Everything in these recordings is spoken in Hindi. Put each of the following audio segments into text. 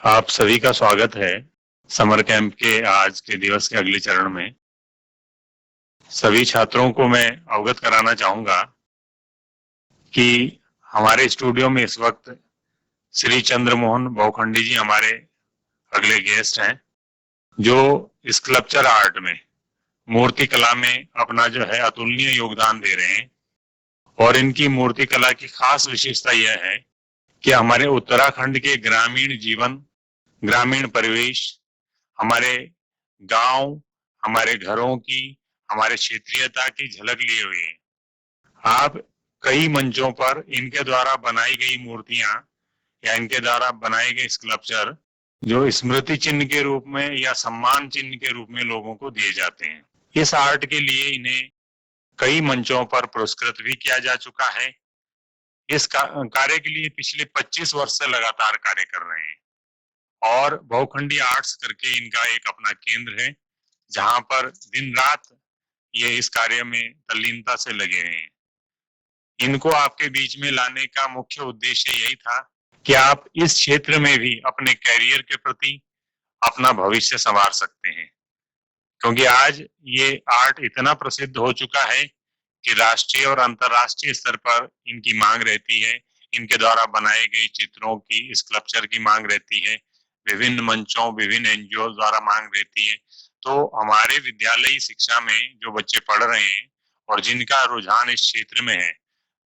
आप सभी का स्वागत है समर कैंप के आज के दिवस के अगले चरण में। सभी छात्रों को मैं अवगत कराना चाहूंगा कि हमारे स्टूडियो में इस वक्त श्री चंद्रमोहन बहुखंडी जी हमारे अगले गेस्ट हैं, जो स्कल्पचर आर्ट में, मूर्ति कला में अपना जो है अतुलनीय योगदान दे रहे हैं। और इनकी मूर्ति कला की खास विशेषता यह है कि हमारे उत्तराखंड के ग्रामीण जीवन, ग्रामीण परिवेश, हमारे गांव, हमारे घरों की, हमारे क्षेत्रीयता की झलक लिए हुए हैं। आप कई मंचों पर इनके द्वारा बनाई गई मूर्तियां या इनके द्वारा बनाए गए स्कल्पचर जो स्मृति चिन्ह के रूप में या सम्मान चिन्ह के रूप में लोगों को दिए जाते हैं। इस आर्ट के लिए इन्हें कई मंचों पर पुरस्कृत भी किया जा चुका है। इस कार्य के लिए पिछले 25 वर्ष से लगातार कार्य कर रहे हैं और बहुखंडी आर्ट्स करके इनका एक अपना केंद्र है, जहां पर दिन रात ये इस कार्य में तल्लीनता से लगे हैं। इनको आपके बीच में लाने का मुख्य उद्देश्य यही था कि आप इस क्षेत्र में भी अपने कैरियर के प्रति अपना भविष्य संवार सकते हैं, क्योंकि आज ये आर्ट इतना प्रसिद्ध हो चुका है कि राष्ट्रीय और अंतर्राष्ट्रीय स्तर पर इनकी मांग रहती है। इनके द्वारा बनाए गए चित्रों की, स्कल्पचर की मांग रहती है। विभिन्न मंचों, विभिन्न एनजीओ द्वारा मांग रहती है। तो हमारे विद्यालयी शिक्षा में जो बच्चे पढ़ रहे हैं और जिनका रुझान इस क्षेत्र में है,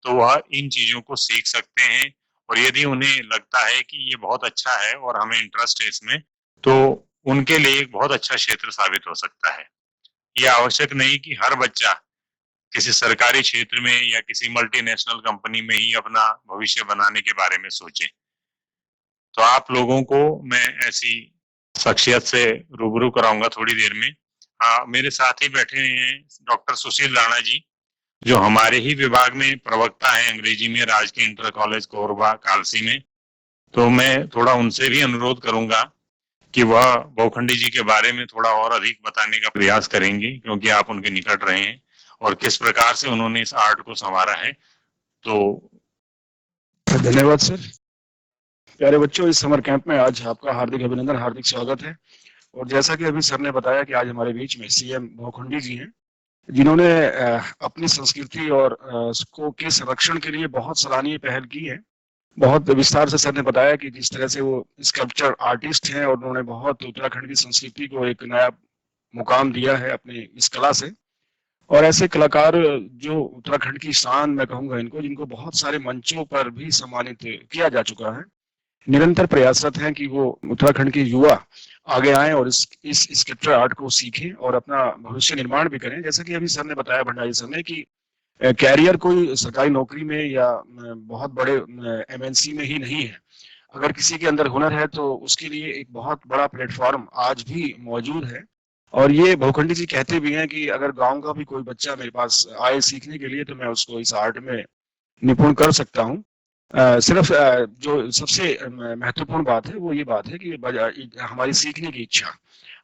तो वह इन चीजों को सीख सकते हैं। और यदि उन्हें लगता है कि ये बहुत अच्छा है और हमें इंटरेस्ट है इसमें, तो उनके लिए एक बहुत अच्छा क्षेत्र साबित हो सकता है। ये आवश्यक नहीं कि हर बच्चा किसी सरकारी क्षेत्र में या किसी मल्टीनेशनल कंपनी में ही अपना भविष्य बनाने के बारे में सोचे। तो आप लोगों को मैं ऐसी शख्सियत से रूबरू कराऊंगा थोड़ी देर में। मेरे साथ ही बैठे हैं डॉक्टर सुशील राणा जी, जो हमारे ही विभाग में प्रवक्ता है अंग्रेजी में, राजकीय इंटर कॉलेज कोरबा कालसी में। तो मैं थोड़ा उनसे भी अनुरोध करूंगा कि वह बहुखंडी जी के बारे में थोड़ा और अधिक बताने का प्रयास करेंगे, क्योंकि आप उनके निकट रहे हैं और किस प्रकार से उन्होंने इस आर्ट को संवारा है। तो धन्यवाद सर। प्यारे बच्चों, इस समर कैंप में आज आपका हार्दिक अभिनंदन, हार्दिक स्वागत है। और जैसा कि अभी सर ने बताया कि आज हमारे बीच में सीएम बहुखंडी जी हैं, जिन्होंने अपनी संस्कृति और उसको के संरक्षण के लिए बहुत सराहनीय पहल की है। बहुत विस्तार से सर ने बताया कि जिस तरह से वो स्कल्पचर आर्टिस्ट हैं और उन्होंने बहुत उत्तराखंड की संस्कृति को एक नया मुकाम दिया है अपनी इस कला से। और ऐसे कलाकार जो उत्तराखंड की शान मैं कहूंगा इनको, जिनको बहुत सारे मंचों पर भी सम्मानित किया जा चुका है, निरंतर प्रयासरत हैं कि वो उत्तराखंड के युवा आगे आए और इस स्कल्पचर आर्ट को सीखें और अपना भविष्य निर्माण भी करें। जैसा कि अभी सर ने बताया, भंडारी सर ने, कि कैरियर कोई सरकारी नौकरी में या बहुत बड़े एमएनसी में ही नहीं है। अगर किसी के अंदर हुनर है तो उसके लिए एक बहुत बड़ा प्लेटफॉर्म आज भी मौजूद है। और ये बहुखंडी जी कहते भी हैं कि अगर गांव का भी कोई बच्चा मेरे पास आए सीखने के लिए, तो मैं उसको इस आर्ट में निपुण कर सकता हूँ। सिर्फ जो सबसे महत्वपूर्ण बात है वो ये बात है कि हमारी सीखने की इच्छा,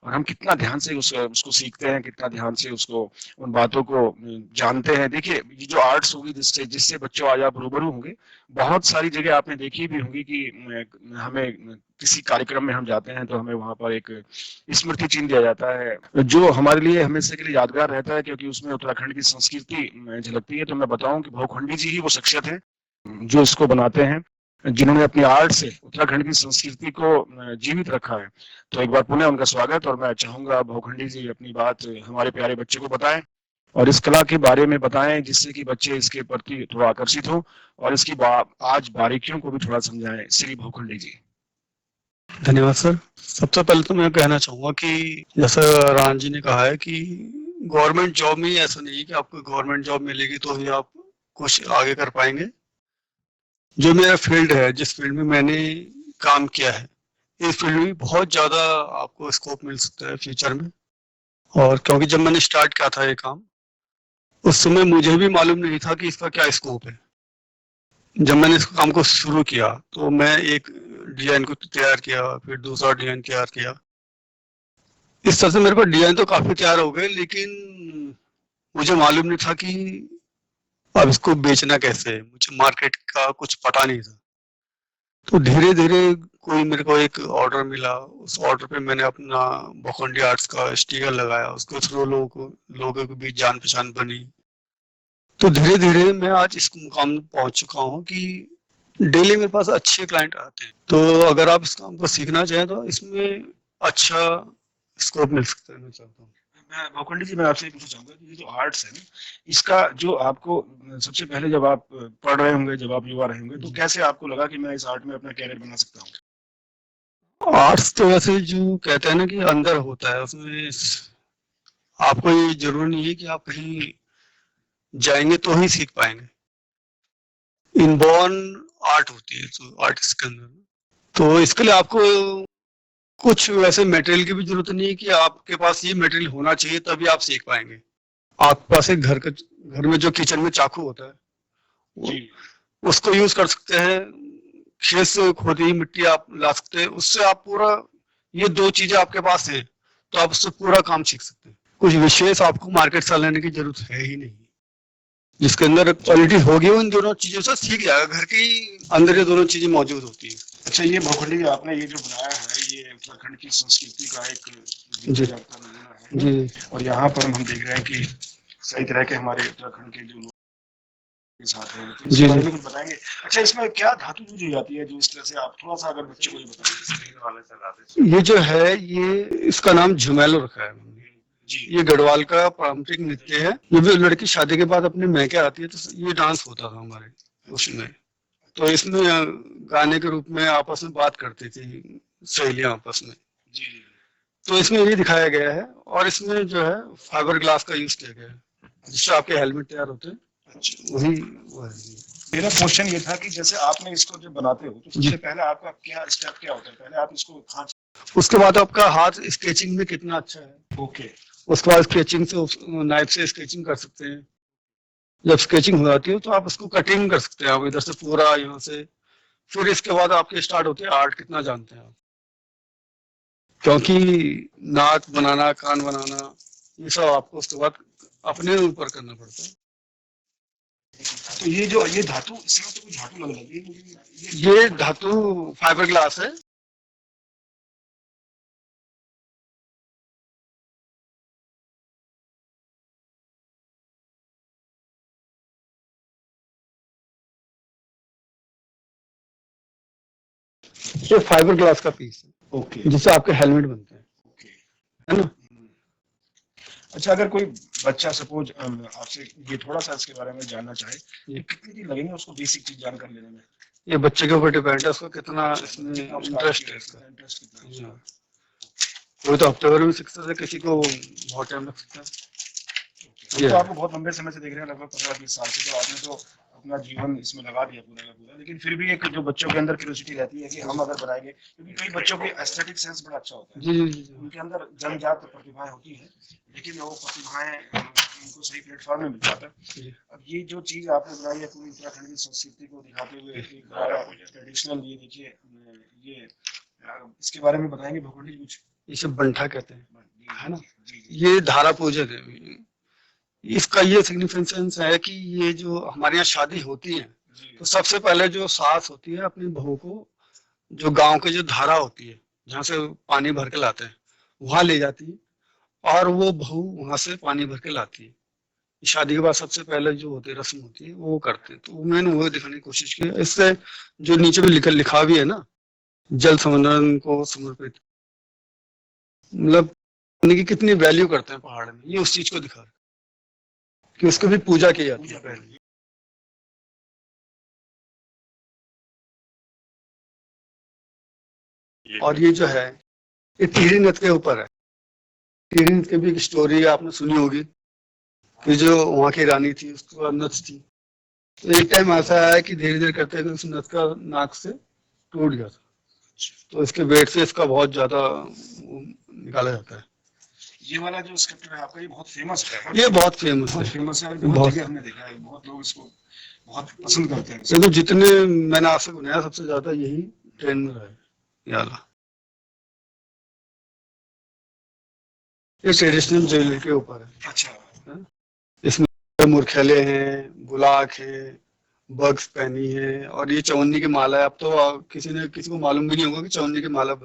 और हम कितना ध्यान से उसको सीखते हैं, कितना ध्यान से उसको उन बातों को जानते हैं। देखिए, ये जो आर्ट्स होगी जिससे जिससे बच्चों आज आप रूबरू होंगे, बहुत सारी जगह आपने देखी भी होंगी कि हमें किसी कार्यक्रम में हम जाते हैं तो हमें वहां पर एक स्मृति चिन्ह दिया जाता है, जो हमारे लिए हमेशा के लिए यादगार रहता है, क्योंकि उसमें उत्तराखंड की संस्कृति झलकती है। तो मैं बताऊं कि बहुखंडी जी ही वो शख्सियत है जो इसको बनाते हैं, जिन्होंने अपनी आर्ट से उत्तराखंड की संस्कृति को जीवित रखा है। तो एक बार पुनः उनका स्वागत, और मैं चाहूंगा बहुखंडी जी अपनी बात हमारे प्यारे बच्चे को बताएं और इस कला के बारे में बताएं, जिससे कि बच्चे इसके प्रति थोड़ा आकर्षित हो और इसकी आज बारीकियों को भी थोड़ा समझाएं। श्री बहुखंडी जी। धन्यवाद सर। सबसे पहले तो मैं कहना चाहूंगा कि जैसा रान जी ने कहा है कि गवर्नमेंट जॉब में ही ऐसा नहीं है कि आपको गवर्नमेंट जॉब मिलेगी तो ही आप कुछ आगे कर पाएंगे। जो मेरा फील्ड है, जिस फील्ड में मैंने काम किया है, इस फील्ड में बहुत ज्यादा आपको स्कोप मिल सकता है फ्यूचर में। और क्योंकि जब मैंने स्टार्ट किया था ये काम, उस समय मुझे भी मालूम नहीं था कि इसका क्या स्कोप है। जब मैंने इस काम को शुरू किया तो मैं एक डिजाइन को तैयार किया, फिर दूसरा डिजाइन तैयार किया। इस तरह से मेरे पास डिजाइन तो काफी तैयार हो गए, लेकिन मुझे मालूम नहीं था कि अब इसको बेचना कैसे है। मुझे मार्केट का कुछ पता नहीं था। तो धीरे धीरे कोई मेरे को एक ऑर्डर मिला, उस ऑर्डर पे मैंने अपना भोखंडी आर्ट्स का स्टिकर लगाया, उसके थ्रू लोगों के बीच जान पहचान बनी। तो धीरे धीरे मैं आज इस मुकाम में पहुंच चुका हूँ कि डेली मेरे पास अच्छे क्लाइंट आते हैं। तो अगर आप इस काम को सीखना चाहें तो इसमें अच्छा स्कोप मिल सकता है, मैं चाहता हूँ। मैं भोखंडी जी, मैं आपसे ये पूछना चाहूंगा कि ये जो आर्ट्स है ना, इसका जो आपको सबसे पहले जब आप पढ़ रहे होंगे, जब आप युवा रहे होंगे, तो कैसे आपको लगा कि मैं इस आर्ट में अपना कैरियर बना सकता हूँ? आर्ट्स तो वैसे जो कहते हैं ना कि अंदर होता है, उसमें आपको ये जरूरी नहीं है कि आप कहीं जाएंगे तो ही सीख पाएंगे। इनबॉर्न आर्ट होती है तो आर्टिस्ट के अंदर। तो इसके लिए आपको कुछ वैसे मटेरियल की भी जरूरत नहीं है कि आपके पास ये मटेरियल होना चाहिए तभी आप सीख पाएंगे। आपके पास एक घर में जो किचन में चाकू होता है, जी, उसको यूज कर सकते हैं। खेत से खोदी हुई मिट्टी आप ला सकते हैं, उससे आप पूरा, ये दो चीजें आपके पास है तो आप उससे पूरा काम सीख सकते हैं। कुछ विशेष आपको मार्केट से लेने की जरूरत है ही नहीं। जिसके अंदर क्वालिटी होगी उन दोनों चीजों से सीख जाएगा। घर के अंदर ये दोनों चीजें मौजूद होती है। अच्छा, ये भोखंडी जी, आपने ये जो बनाया है, ये उत्तराखंड की संस्कृति का एक जी नमूना है। जी और यहाँ पर हम देख रहे हैं कि सही तरह के हमारे उत्तराखंड के जो लोग के साथ हैं, तो इसके बारे में कुछ बताएंगे? अच्छा, इसमें क्या धातु यूज हो जाती है जो इस तरह से, आप थोड़ा सा अगर बच्चे को ये बताएं। ये जो है, ये इसका नाम झुमेलो रखा है जी, ये गढ़वाल का पारंपरिक नृत्य है। जब भी लड़की शादी के बाद अपने मैके आती है तो ये डांस होता था हमारे उसमें। तो इसमें गाने के रूप में आपस में बात करती थी सहेलियां आपस में। जी, तो इसमें ये दिखाया गया है। और इसमें जो है फाइबर ग्लास का यूज किया गया है, जिससे आपके हेलमेट तैयार होते हैं। अच्छा। वही वो है। मेरा क्वेश्चन ये था कि जैसे आपने इसको जब बनाते हो तो जी। सबसे पहले आपका क्या स्टेप क्या होता है? पहले आप इसको खांच, उसके बाद आपका हाथ स्केचिंग में कितना अच्छा है, ओके, उसके बाद स्केचिंग से नाइफ से स्केचिंग कर सकते हैं। जब स्केचिंग हो जाती है तो आप उसको कटिंग कर सकते हैं, आप इधर से पूरा यहाँ से। फिर इसके बाद आपके स्टार्ट होते हैं आर्ट। कितना जानते हैं आप? क्योंकि नाक बनाना, कान बनाना, ये सब आपको उसके बाद अपने ऊपर करना पड़ता है। तो ये जो ये धातु, इसमें तो कुछ धातु लग रही है, ये धातु फाइबर ग्लास है। ये फाइबर ग्लास का पीस है, ओके, जिससे आपके हेलमेट बनते हैं, ओके, है ना। अच्छा, अगर कोई बच्चा सपोज आपसे ये थोड़ा सा इसके बारे में जानना चाहे, ये कितनी दिन लगेंगे उसको बेसिक चीज जानकारी लेने में? ये बच्चे के ऊपर डिपेंड है, उसको कितना इसमें इंटरेस्ट है इसका। इंटरेस्ट कितना है? कोई तो हफ्ते भर में सीख सकता है, किसी को बहुत टाइम लग सकता है। तो आपको बहुत लंबे समय से देख रहे हैं, लगभग 15-20 साल से, तो आपने तो अपना जीवन इसमें लगा दिया पूरा का पूरा। लेकिन फिर भी एक जो बच्चों के अंदर क्यूरियोसिटी रहती है कि हम अगर बनाएंगे, क्योंकि कई बच्चों के एस्थेटिक सेंस बड़ा अच्छा होता है, जी जी जी। उनके अंदर जन्मजात प्रतिभाएं होती हैं, लेकिन वो प्रतिभाएं उनको सही प्लेटफॉर्म में मिल जाता है। अब ये जो चीज आपने बनाई है पूरी उत्तराखंड की संस्कृति को दिखाते हुए, एक ट्रेडिशनल, ये देखिए, ये इसके बारे में बताएंगे भोखंडी जी कुछ? इसे बंठा कहते हैं, है ना। जी, ये धारा पूजन है। इसका ये सिग्निफिकेंस है कि ये जो हमारे यहाँ शादी होती है तो सबसे पहले जो सास होती है अपनी बहू को, जो गांव के जो धारा होती है जहाँ से पानी भर के लाते हैं, वहां ले जाती है और वो बहू वहां से पानी भर के लाती है। शादी के बाद सबसे पहले जो होती है रस्म होती है वो करते हैं। तो मैंने वो दिखाने की कोशिश की। इससे जो नीचे में लिखा भी है ना, जल संवर्धन को समर्पित, मतलब की कितनी वैल्यू करते हैं पहाड़ में, ये उस चीज को दिखा कि उसकी भी पूजा की जाती है पहले। और ये जो है ये टिहरी नद के ऊपर है। टिहरी नद की भी एक स्टोरी आपने सुनी होगी कि जो वहां की रानी थी उसको नद थी। तो एक टाइम ऐसा है कि धीरे धीरे करते हुए उस नद का नाक से टूट गया था, तो इसके वेट से इसका बहुत ज्यादा निकाला जाता है। ये वाला जो स्कल्पचर है आपका, ये बहुत फेमस है। ये बहुत फेमस है, फेमस है, बहुत जगह हमने देखा है, बहुत लोग इसको बहुत पसंद करते हैं। देखो जितने मैंने आज तक बनाया सबसे ज्यादा यही ट्रेंड में रहा है ये वाला। ये ट्रेडिशनल ज्वेलरी के ऊपर है। अच्छा, इसमें मुरखेले हैं, गुलाक है, बग्स पहनी है, और ये चवन्नी की माला है। अब तो किसी को मालूम भी नहीं होगा कि चवन्नी की माला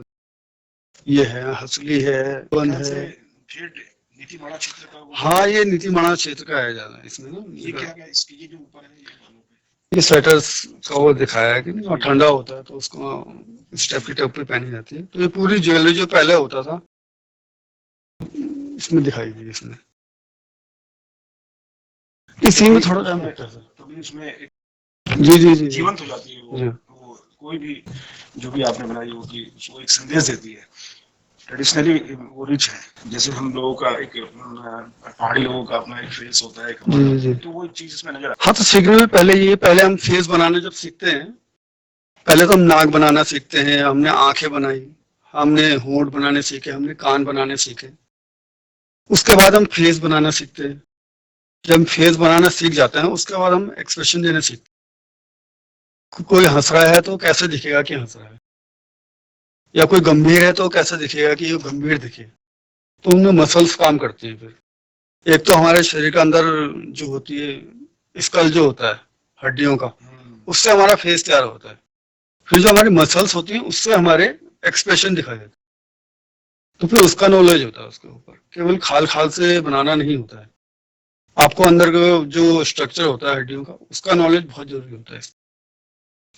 ये है, हंसुली है, वन ख्याल से है। फिर नीतिमाला क्षेत्र का वो हाँ, ये नीतिमाणा क्षेत्र का है ज्यादा इसमें ना। ये क्या क्या इसकी ये जो ऊपर है ये मालूम है। ये स्वेटर्स का वो दिखाया है कि नहीं, और ठंडा होता है तो उसको इस टाइप की टोपी पहनी जाती है। तो ये पूरी ज्वेलरी जो पहले होता था इसमें दिखाई दी इसने। इसी में थोड़ा टाइम लगता है सर। तभी उसमें एक जी जी जी जी जीवंत हो जाती है वो। जी। वो कोई भी जो भी आपने बनाई हो कि वो एक संदेश देती है। ट्रेडिशनली वो रिच है, जैसे हम लोगों का एक पहाड़ी लोगों का अपना एक फेस होता है एक जी जी जी। तो वो चीज इसमें नजर हाँ, तो सीखने में पहले हम फेस बनाने जब सीखते हैं, पहले तो हम नाक बनाना सीखते हैं, हमने आंखें बनाई, हमने होंठ बनाने सीखे, हमने कान बनाने सीखे। उसके बाद हम फेस बनाना सीखते हैं। जब हम फेस बनाना सीख जाते हैं उसके बाद हम एक्सप्रेशन देना सीखते हैं। कोई हंस रहा है तो कैसे दिखेगा कि हंस रहा है, या कोई गंभीर है तो कैसे दिखेगा कि ये गंभीर दिखे। तो उनमें मसल्स काम करती हैं। फिर एक तो हमारे शरीर के अंदर जो होती है स्कल जो होता है हड्डियों का, उससे हमारा फेस तैयार होता है। फिर जो हमारी मसल्स होती हैं उससे हमारे एक्सप्रेशन दिखाई देते हैं। तो फिर उसका नॉलेज होता है उसके ऊपर, केवल खाल खाल से बनाना नहीं होता है। आपको अंदर का जो स्ट्रक्चर होता है हड्डियों का उसका नॉलेज बहुत जरूरी होता है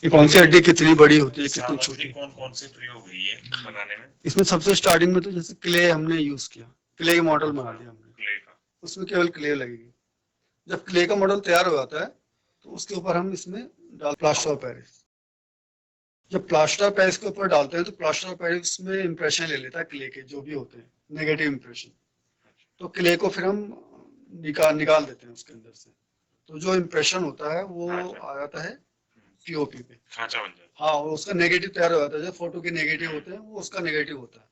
कि कौन सी हड्डी कितनी बड़ी होती है, कितनी छोटी। कौन कौन से प्रयोग हुई है बनाने में? इसमें सबसे स्टार्टिंग में तो जैसे क्ले हमने यूज किया, क्ले के मॉडल बना दिया हमने। क्ले का। उसमें केवल क्ले लगेगी। जब क्ले का मॉडल तैयार हो जाता है तो उसके ऊपर हम इसमें डाल प्लास्टर ऑफ पेरिस। जब प्लास्टर ऑफ पेरिस के ऊपर डालते हैं तो प्लास्टर ऑफ पेरिस में इंप्रेशन ले लेता है क्ले के जो भी होते हैं, नेगेटिव इंप्रेशन। तो क्ले को फिर हम निकाल देते हैं उसके अंदर से। तो जो इंप्रेशन होता है वो आ जाता है पीओपी पे। खांचा बन जाता हाँ, और उसका नेगेटिव तैयार हो जाता है। जो फोटो के नेगेटिव होते हैं वो उसका नेगेटिव होता है।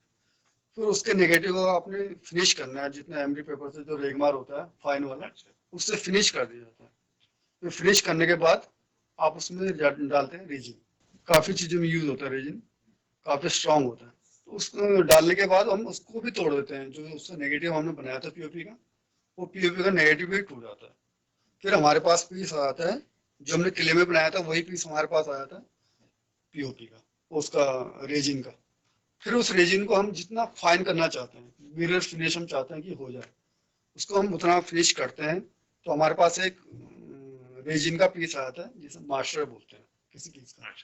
फिर उसके नेगेटिव को आपने फिनिश करना है, जितना एमडी पेपर से जो रेगमार होता है फाइन वाला, उससे फिनिश कर दिया जाता है। फिर फिनिश करने के बाद आप उसमें डालते हैं रेजिन। काफी चीजों में यूज होता है रेजिन, काफी स्ट्रांग होता है। तो उसको डालने के बाद हम उसको भी तोड़ देते हैं। जो उसका नेगेटिव हमने बनाया था पीओपी का, वो पीओपी का नेगेटिव भी टूट जाता है। फिर हमारे पास पीस आ जाता है जो हमने किले में बनाया था, वही पीस हमारे पास आया था पीओपी का, उसका रेजिन का। फिर उस रेजिन को हम जितना फाइन करना चाहते हैं, मिरर फिनिश हम चाहते हैं कि हो जाए, उसको हम उतना फिनिश करते हैं। तो हमारे पास एक रेजिन का पीस आया था जिसे मास्टर बोलते हैं किसी पीस का।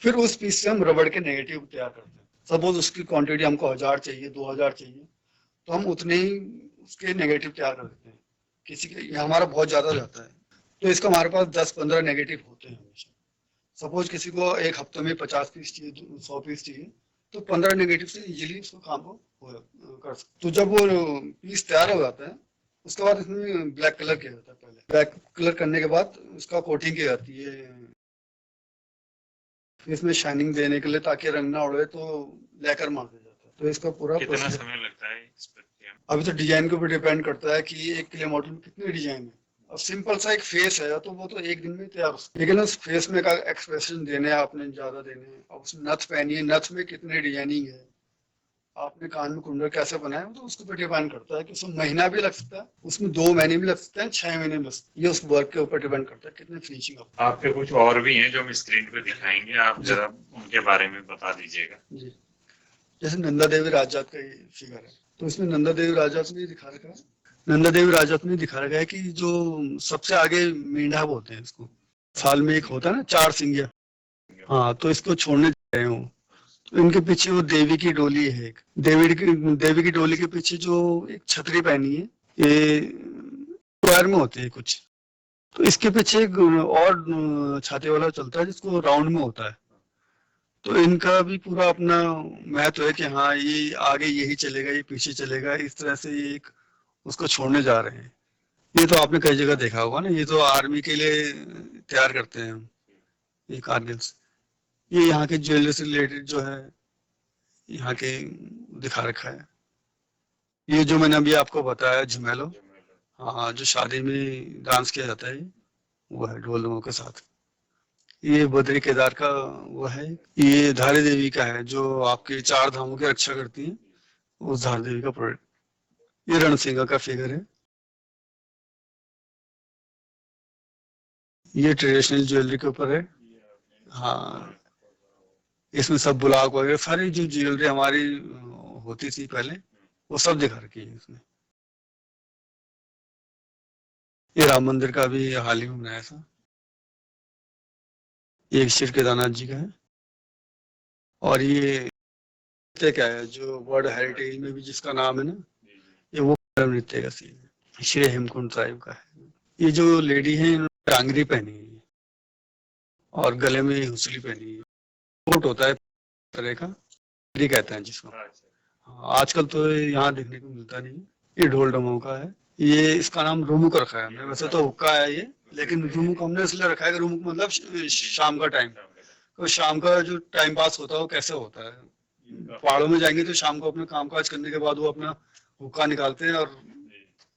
फिर उस पीस से हम रबड़ के नेगेटिव तैयार करते हैं। सपोज उसकी क्वांटिटी हमको 1000 चाहिए, 2000 चाहिए, तो हम उतने ही उसके नेगेटिव तैयार कर देते हैं। किसी के ये हमारा बहुत ज्यादा जाता है तो इसका हमारे पास 10-15 नेगेटिव होते हैं हमेशा। सपोज किसी को एक हफ्ते में 50 पीस चाहिए, 100 पीस चाहिए, तो 15 नेगेटिव से इजीली उसको काम को कर सकते। तो जब वो पीस तैयार हो जाता है उसके बाद इसमें ब्लैक कलर किया जाता है। पहले ब्लैक कलर करने के बाद उसका कोटिंग की जाती है इसमें शाइनिंग देने के लिए, ताकि रंग ना उड़े, तो लेकर मार दिया जाता है। तो इसका पूरा कितना समय लगता है इस प्रक्रिया में? अभी तो डिजाइन के ऊपर डिपेंड करता है कि एक क्ले मॉडल में कितनी डिजाइन है। अब सिंपल सा एक फेस है तो वो तो एक दिन में तैयार हो सकता है, लेकिन उस फेस में का एक्सप्रेशन देने हैं आपने ज्यादा देने हैं। अब उसमें नथ पहनी है, नथ में कितनी डिजाइनिंग है, आपने कान में कुंडल कैसे बनाया, तो उसके ऊपर डिपेंड करता है कि उसमें महीना भी लग सकता है, उसमें 2 महीने भी लग सकते हैं, 6 महीने भी लग सकते हैं। ये उस वर्क के ऊपर डिपेंड करता है कितनी फिनिशिंग आप। आपके कुछ और भी हैं जो हम स्क्रीन पे दिखाएंगे, आप जरा उनके बारे में बता दीजिएगा। जी, जैसे नंदा देवी राजात का ये फिगर है, तो इसमें नंदा देवी राजात में दिखा रखा है। नंदा देवी राजात में दिखा रखा है कि जो सबसे आगे मेंढा बोलते हैं इसको, साल में एक होता है ना 4 सिंगिया। हाँ, तो इसको छोड़ने जा रहे हूँ। तो इनके पीछे वो देवी की डोली है एक, देवी की डोली के पीछे जो एक छतरी पहनी है, ये स्क्वायर में होती है कुछ। तो इसके पीछे एक और छाते वाला चलता है जिसको राउंड में होता है। तो इनका भी पूरा अपना महत्व है कि हाँ ये आगे यही चलेगा, ये पीछे चलेगा, इस तरह से ये एक उसको छोड़ने जा रहे हैं। ये तो आपने कई जगह देखा होगा ना, ये तो आर्मी के लिए तैयार करते हैं हम, ये कारगिल्स। ये यहाँ के ज्वेलरी से रिलेटेड जो है यहाँ के दिखा रखा है। ये जो मैंने अभी आपको बताया झुमेलो, हाँ, जो शादी में डांस किया जाता है वो है ढोलों के साथ। ये बद्री केदार का वो है। ये धारी देवी का है जो आपके 4 धामों की रक्षा करती है, उस धारी देवी का प्रोडक्ट। ये रणसिंगा का फिगर है। ये ट्रेडिशनल ज्वेलरी के ऊपर है। हाँ, इसमें सब बुलाक वगैरह सारी जो ज्वेलरी हमारी होती थी पहले, वो सब दिखा रखी है इसमें। ये राम मंदिर का भी हाल ही में बनाया था। ये श्री केदारनाथ जी का है। और ये क्या है जो वर्ल्ड हेरिटेज में भी जिसका नाम है ना, ये वो नृत्य का सीन है, श्री हेमकुंड साहिब का है। ये जो लेडी है इन्होंने टांगरी पहनी है और गले में हुसली पहनी है। कोट होता है तरह का, ये कहते हैं जिसको। हाँ, आजकल तो यहाँ देखने को मिलता नहीं है। ये ढोल डमों का है। ये इसका नाम रुमुक रखा है हमने, वैसे तो हुक्का है ये, लेकिन रुमुक हमने इसलिए रखा है कि रुमुक मतलब शाम का टाइम, तो शाम का जो टाइम पास होता है वो कैसे होता है। पहाड़ों में जाएंगे तो शाम को अपने काम काज करने के बाद वो अपना हुक्का निकालते हैं और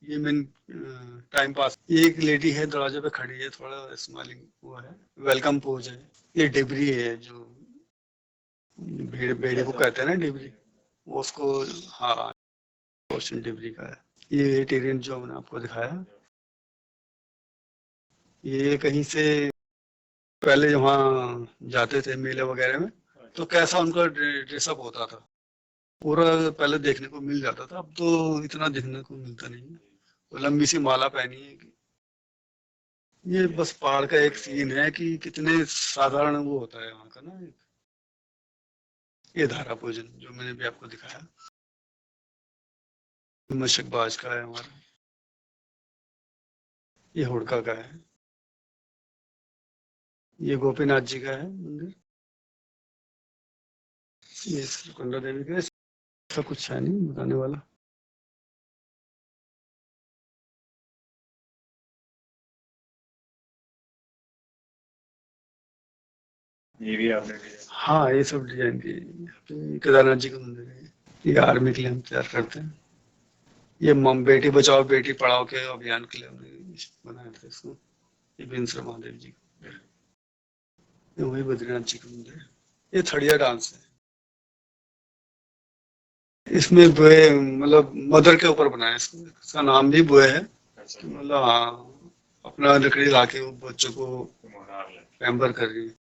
ये मेन टाइम पास। ये एक लेडी है दरवाजे पे खड़ी है, थोड़ा स्माइलिंग वो है, वेलकम पोज है। ये डिबरी है जो भेड़ भेड़े को कहते हैं ना डिबरी, वो उसको। हाँ, ओशन डिबरी का है। ये टेरियन जो मैंने आपको दिखाया, ये कहीं से पहले वहाँ जाते थे मेले वगैरह में, तो कैसा उनका ड्रेसअप होता था पूरा पहले देखने को मिल जाता था। अब तो इतना देखने को मिलता नहीं है। वो लंबी सी माला पहनी है। ये बस पहाड़ का एक सीन है कि कितने साधारण वो होता है वहाँ का ना। ये धारा पूजन जो मैंने भी आपको दिखाया, मशक बाज का है हमारा। ये हुड़का का है। ये गोपीनाथ जी का है मंदिर। ये सुकंदा देवी का है। ऐसा कुछ है नहीं बताने वाला। ये भी आपने दिया। हाँ, ये सब डिजाइन की केदारनाथ जी का मंदिर है। ये आर्मी के लिए हम तैयार करते हैं। ये बेटी बचाओ बेटी पढ़ाओ के अभियान के लिए हमने बनाया था इसको। ये बिंसर महादेव जी का। ये वही बद्रीनाथ जी का मंदिर है। ये थड़िया डांस है। इसमें बुए मतलब मदर के ऊपर बनाया है इसको। इसका नाम भी बुए है। तो मतलब हाँ, अपना लकड़ी लाके वो बच्चों को पैम्पर कर रही है।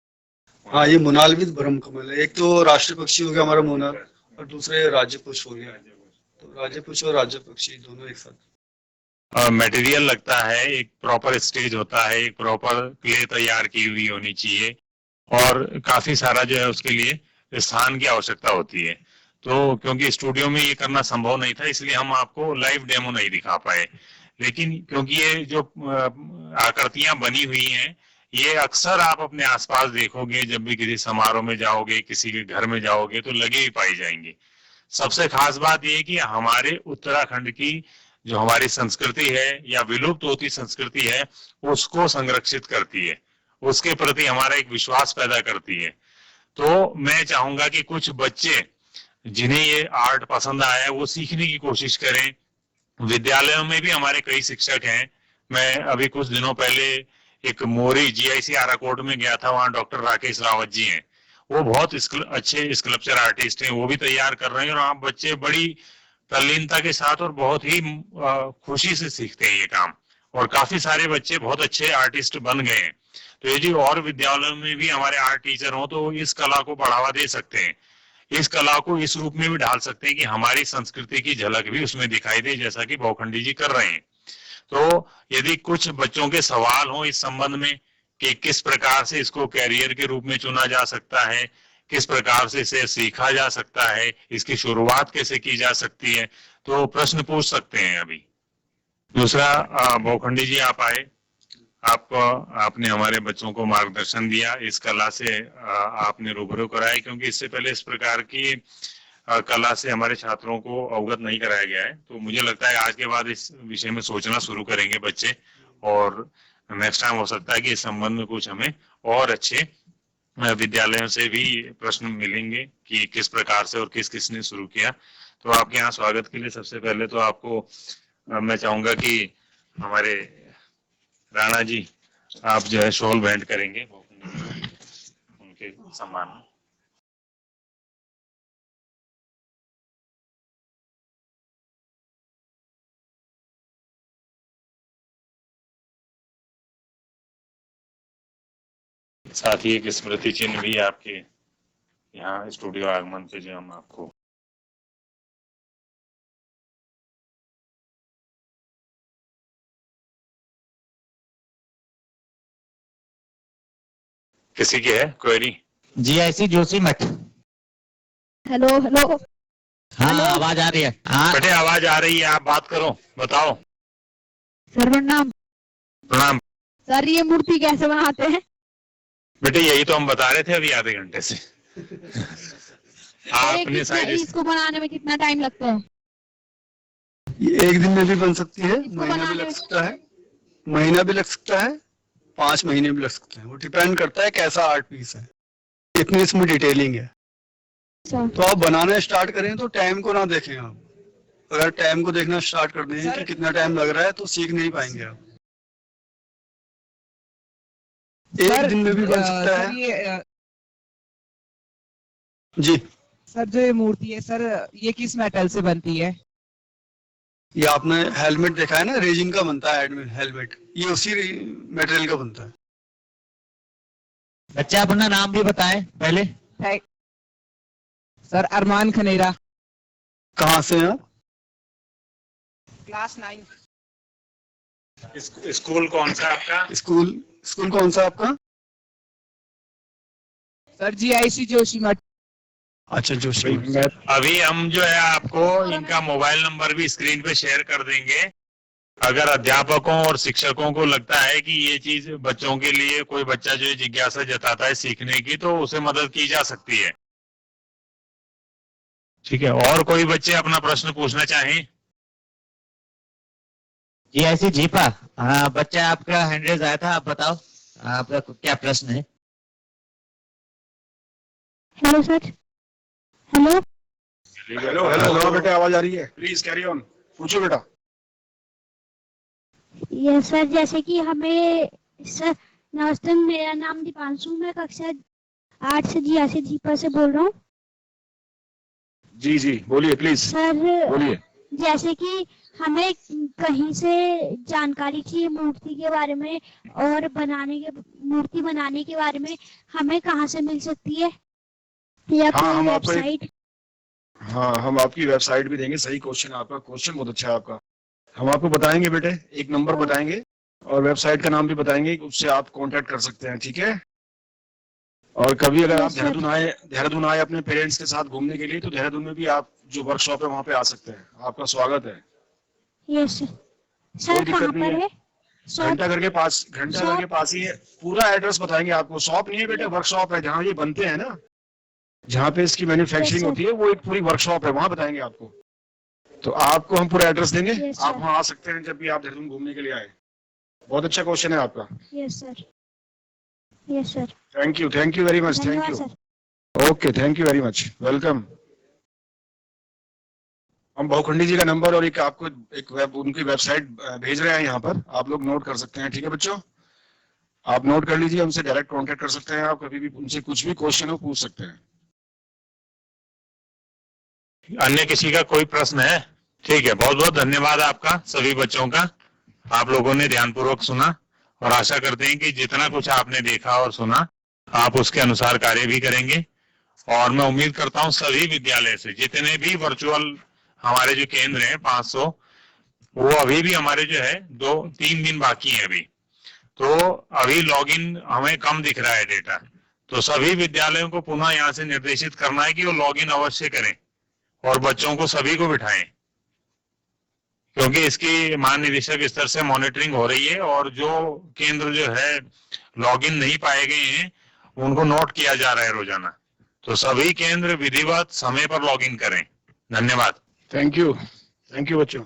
हाँ, ये मुनाल भी ब्रह्म कमल है। एक तो राष्ट्रीय पक्षी हो गया हमारा मोनाल, और दूसरे राज्य पुष्प हो गया। तो राज्य पुष्प और राज्य पक्षी दोनों एक साथ। मटेरियल लगता है, एक प्रॉपर स्टेज होता है, एक प्रॉपर क्ले तैयार की हुई होनी चाहिए, और काफी सारा जो है उसके लिए स्थान की आवश्यकता होती है। तो क्योंकि स्टूडियो में ये करना संभव नहीं था, इसलिए हम आपको लाइव डेमो नहीं दिखा पाए। लेकिन क्योंकि ये जो आकृतियां बनी हुई हैं, ये अक्सर आप अपने आसपास देखोगे, जब भी किसी समारोह में जाओगे, किसी के घर में जाओगे तो लगे ही पाई जाएंगे। सबसे खास बात यह है कि हमारे उत्तराखंड की जो हमारी संस्कृति है या विलुप्त होती संस्कृति है, उसको संरक्षित करती है, उसके प्रति हमारा एक विश्वास पैदा करती है। तो मैं चाहूंगा कि कुछ बच्चे जिन्हें ये आर्ट पसंद आया है वो सीखने की कोशिश करें। विद्यालयों में भी हमारे कई शिक्षक हैं। मैं अभी कुछ दिनों पहले एक मोरी जीआईसी आराकोट में गया था, वहां डॉक्टर राकेश रावत जी हैं। वो बहुत अच्छे स्कल्पचर आर्टिस्ट हैं, वो भी तैयार कर रहे हैं, और आप बच्चे बड़ी तल्लीनता के साथ और बहुत ही खुशी से सीखते हैं ये काम। और काफी सारे बच्चे बहुत अच्छे आर्टिस्ट बन गए हैं। तो यदि और विद्यालयों में भी हमारे आर्ट टीचर हों तो इस कला को बढ़ावा दे सकते हैं, इस कला को इस रूप में भी ढाल सकते हैं कि हमारी संस्कृति की झलक भी उसमें दिखाई दे, जैसा कि भौखंडी जी कर रहे हैं। तो यदि कुछ बच्चों के सवाल हो इस संबंध में कि किस प्रकार से इसको कैरियर के रूप में चुना जा सकता है, किस प्रकार से इसे सीखा जा सकता है, इसकी शुरुआत कैसे की जा सकती है, तो प्रश्न पूछ सकते हैं अभी। दूसरा, भौखंडी जी आप आए, आपको आपने हमारे बच्चों को मार्गदर्शन दिया, इस कला से आपने रूबरू कराया, क्योंकि इससे पहले इस प्रकार की कला से हमारे छात्रों को अवगत नहीं कराया गया है। तो मुझे लगता है आज के बाद इस विषय में सोचना शुरू करेंगे बच्चे, और नेक्स्ट टाइम हो सकता है कि इस संबंध में कुछ हमें और अच्छे विद्यालयों से भी प्रश्न मिलेंगे कि किस प्रकार से और किस किसने शुरू किया। तो आपके यहाँ स्वागत के लिए सबसे पहले तो आपको मैं चाहूंगा कि हमारे राणा जी, आप जो है शॉल भेंट करेंगे उनके सम्मान में। साथ ही एक स्मृति चिन्ह भी आपके यहाँ स्टूडियो आगमन पे जो हम आपको किसी की है क्वेरी? GIC जोशी मठ। Hello hello. हाँ हेलो। आवाज आ रही है। हाँ बेटे आवाज आ रही है, आप बात करो, बताओ। सर प्रणाम। प्रणाम। सर ये मूर्ति कैसे बनाते हैं? बेटे यही तो हम बता रहे थे अभी आधे घंटे से। आपने साइड इसको बनाने में कितना टाइम लगता है? ये एक दिन में भी बन सकती है, इसको महीना भी बनाने लग में सकता है, महीना भी लग सकता है, 5 महीने भी लग सकते हैं। वो डिपेंड करता है कैसा आर्ट पीस है, कितनी इसमें डिटेलिंग है। अच्छा। तो आप बनाना स्टार्ट करें तो टाइम को ना देखें आप। अगर टाइम को देखना स्टार्ट कर दें कि कितना टाइम लग रहा है तो सीख नहीं पाएंगे आप। एक दिन में भी बन सकता है। जी सर जो ये मूर्ति है सर ये किस मेटल से बनती है? ये आपने हेलमेट देखा है ना, रेजिन का बनता है एडमिन हेलमेट, ये उसी मटेरियल का बनता है। बच्चा अपना नाम भी बताएं पहले। सर अरमान खनेरा। कहाँ से हैं आप? क्लास 9। स्कूल कौन सा आपका? स्कूल कौन सा आपका? सर GIC जोशी मठ। अच्छा जोशी। अभी हम जो है आपको इनका मोबाइल नंबर भी स्क्रीन पे शेयर कर देंगे। अगर अध्यापकों और शिक्षकों को लगता है कि ये चीज बच्चों के लिए, कोई बच्चा जो है जिज्ञासा जताता है सीखने की, तो उसे मदद की जा सकती है। ठीक है, और कोई बच्चे अपना प्रश्न पूछना चाहें? GIC जीपा। हाँ बच्चा आपका हैंड रेज आया था, आप बताओ आपका क्या प्रश्न है? Hello sir. Hello. Hello hello बेटे, आवाज आ रही है? प्लीज कैरी ऑन, पूछो बेटा। ये सर जैसे कि हमें सर नमस्ते, मेरा नाम दीपांशु, मैं कक्षा 8 से GIC जीपा से बोल रहा हूँ। जी जी बोलिए प्लीज। सर बोलिए। जैसे कि हमें कहीं से जानकारी चाहिए मूर्ति के बारे में और मूर्ति बनाने के बारे में, हमें कहाँ से मिल सकती है? या हाँ, कोई हम आपको वेबसाइट? हाँ, हम आपकी वेबसाइट भी देंगे। सही क्वेश्चन है आपका, क्वेश्चन बहुत अच्छा है आपका। हम आपको बताएंगे बेटे, एक नंबर बताएंगे और वेबसाइट का नाम भी बताएंगे, उससे आप कांटेक्ट कर सकते हैं। ठीक है। और कभी अगर आप देहरादून आए अपने पेरेंट्स के साथ घूमने के लिए, तो देहरादून में भी आप जो वर्कशॉप है वहाँ पे आ सकते हैं। आपका स्वागत है। Yes sir. कहाँ पर है? घंटाघर के पास ही है। पूरा एड्रेस बताएंगे आपको। शॉप नहीं है बेटे, वर्कशॉप है, जहाँ ये बनते हैं ना, जहाँ पे इसकी मैन्युफैक्चरिंग होती है, वो एक पूरी वर्कशॉप है, वहाँ बताएंगे आपको। तो आपको हम पूरा एड्रेस देंगे, आप वहाँ आ सकते हैं जब भी आप देहरादून घूमने के लिए आए। बहुत अच्छा क्वेश्चन है आपका। Yes sir. Yes sir. Thank you very much. Thank you. Okay, thank you very much, welcome. हम भावखंडी जी का नंबर और एक आपको उनकी वेबसाइट भेज रहे हैं यहाँ पर, आप लोग नोट कर सकते हैं। ठीक है बच्चों, आप नोट कर लीजिए, हमसे डायरेक्ट कांटेक्ट कर सकते हैं। आप कभी भी उनसे कुछ भी क्वेश्चन हो पूछ सकते हैं। अन्य किसी का कोई प्रश्न है? ठीक है, बहुत बहुत धन्यवाद आपका सभी बच्चों का। आप लोगों ने ध्यानपूर्वक सुना और आशा करते हैं कि जितना कुछ आपने देखा और सुना आप उसके अनुसार कार्य भी करेंगे। और मैं उम्मीद करता हूं सभी विद्यालय से जितने भी वर्चुअल हमारे जो केंद्र हैं 500, वो अभी भी हमारे जो है 2-3 दिन बाकी है अभी, तो अभी लॉगिन हमें कम दिख रहा है डेटा। तो सभी विद्यालयों को पुनः यहाँ से निर्देशित करना है कि वो लॉगिन अवश्य करें और बच्चों को सभी को बिठाएं, क्योंकि इसकी महानिदेशक स्तर से मॉनिटरिंग हो रही है और जो केंद्र जो है लॉगिन नहीं पाए गए हैं उनको नोट किया जा रहा है रोजाना। तो सभी केंद्र विधिवत समय पर लॉगिन करें। धन्यवाद। थैंक यू बच्चों।